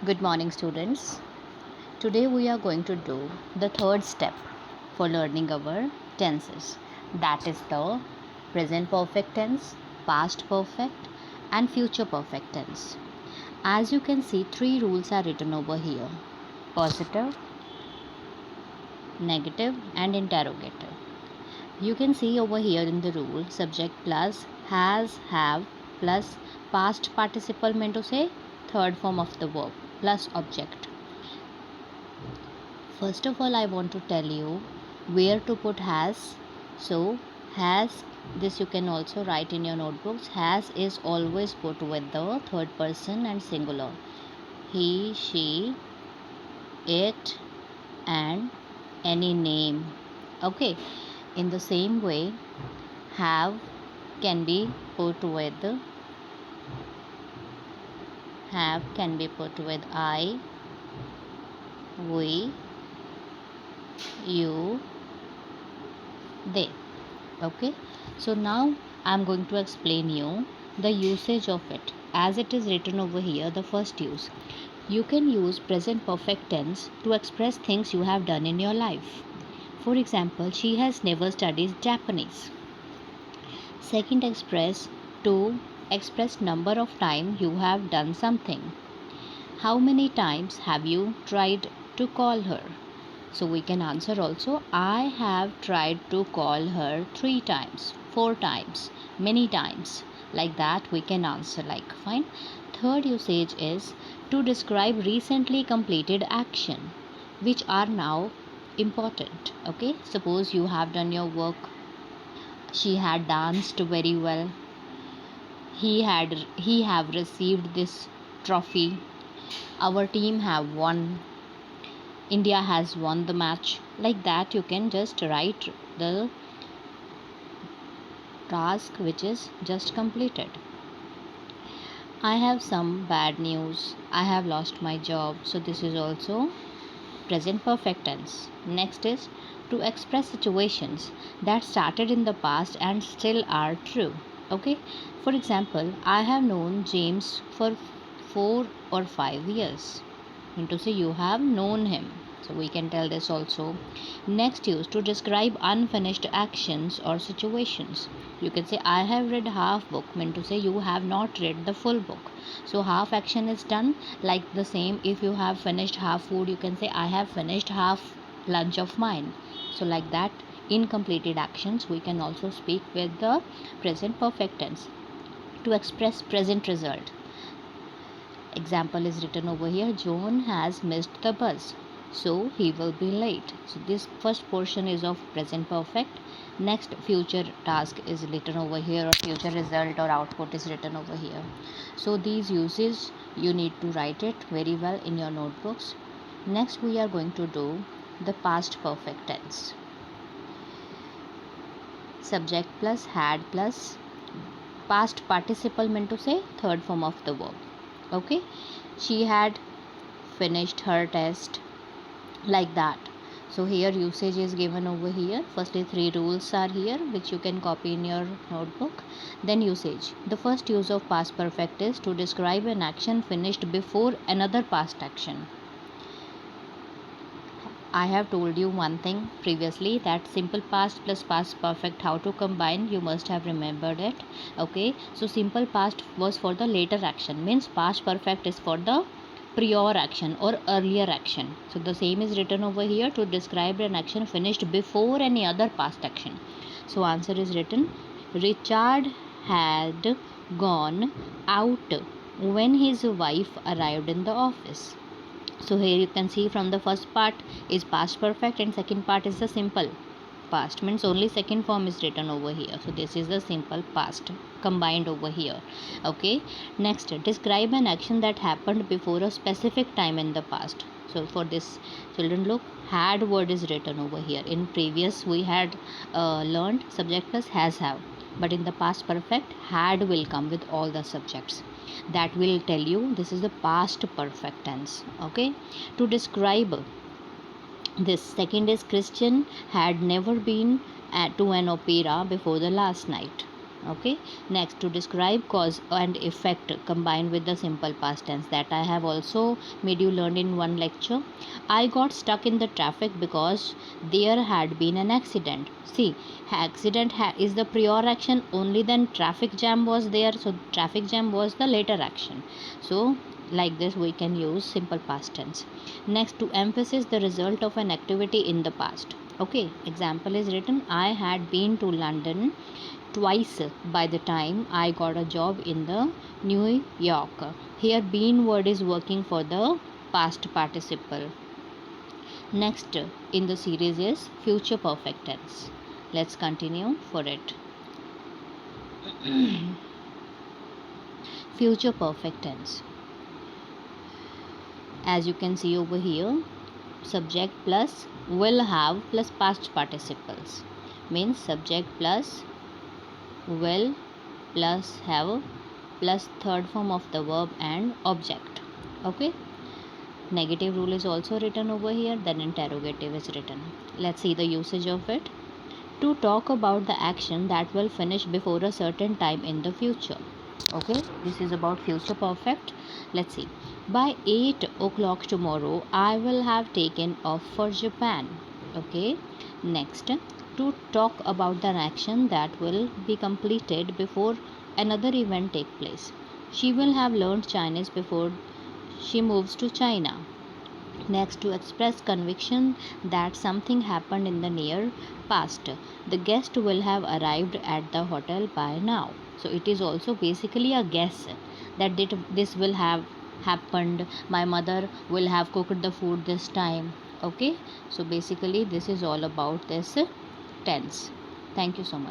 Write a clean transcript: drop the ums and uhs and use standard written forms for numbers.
Good morning, students. Today we are going to do the third step for learning our tenses. That is the present perfect tense, past perfect, and future perfect tense. As you can see, three rules are written over here: positive, negative, and interrogative. You can see over here in the rule subject plus has, have plus past participle meant to say third form of the verb plus object. First of all, I want to tell you where to put has. So, has, this you can also write in your notebooks. Has is always put with the third person and singular. He, she, it, and any name. Okay. In the same way, have can be put with I, we, you, they. Okay, so now I'm going to explain you the usage of it as it is written over here. The first use, you can use present perfect tense to express things you have done in your life. For example, she has never studied Japanese. Second, express to express number of time you have done something. How many times have you tried to call her? So we can answer also, I have tried to call her 3 times, 4 times, many times. Like that we can answer like fine. Third usage is to describe recently completed action which are now important. Okay, suppose you have done your work. She had danced very well. He have received this trophy. Our team have won. India has won the match. Like that, you can just write the task which is just completed. I have some bad news. I have lost my job. So, this is also present perfect tense. Next is to express situations that started in the past and still are true. Okay, for example, I have known James for 4 or 5 years. Mean to say you have known him. So we can tell this also. Next, use to describe unfinished actions or situations. You can say I have read half book. Mean to say you have not read the full book. So half action is done. Like the same, if you have finished half food, you can say I have finished half lunch of mine. So like that, incompleted actions we can also speak with the present perfect tense. To express present result, example is written over here, John has missed the bus, so he will be late. So this first portion is of present perfect. Next, future task is written over here, or future result or output is written over here. So these uses you need to write it very well in your notebooks. Next, we are going to do the past perfect tense. Subject plus had plus past participle meant to say third form of the verb. Okay, she had finished her test, like that. So here usage is given over here. Firstly, 3 rules are here which you can copy in your notebook. Then usage, the first use of past perfect is to describe an action finished before another past action. I have told you one thing previously, that simple past plus past perfect, how to combine, you must have remembered it. Okay, so simple past was for the later action, means past perfect is for the prior action or earlier action. So the same is written over here to describe an action finished before any other past action. So answer is written, Richard had gone out when his wife arrived in the office. So here you can see from the first part is past perfect and second part is the simple past, means only second form is written over here. So this is the simple past combined over here. Okay, next, describe an action that happened before a specific time in the past. So for this, children, look, had word is written over here. In previous we had learned subject plus has, have, but in the past perfect had will come with all the subjects. That will tell you this is the past perfect tense. Okay, to describe this, second is Christian had never been to an opera before the last night. Okay, next, to describe cause and effect combined with the simple past tense, that I have also made you learn in one lecture. I got stuck in the traffic because there had been an accident. See, is the prior action, only then traffic jam was there, so traffic jam was the later action. So like this we can use simple past tense. Next, to emphasize the result of an activity in the past. Okay, example is written, I had been to London twice by the time I got a job in the New York. Here been word is working for the past participle. Next in the series is future perfect tense. Let's continue for it. Future perfect tense. As you can see over here, subject plus will have plus past participles, means subject plus will plus have plus third form of the verb and object. Okay, negative rule is also written over here, then interrogative is written. Let's see the usage of it. To talk about the action that will finish before a certain time in the future. Okay, this is about future perfect. Let's see, by 8 o'clock tomorrow I will have taken off for Japan. Okay, next, to talk about the action that will be completed before another event take place. She will have learned Chinese before she moves to China. Next, to express conviction that something happened in the near past. The guest will have arrived at the hotel by now. So it is also basically a guess that this will have happened. My mother will have cooked the food this time. Okay, so basically this is all about this tense. Thank you so much.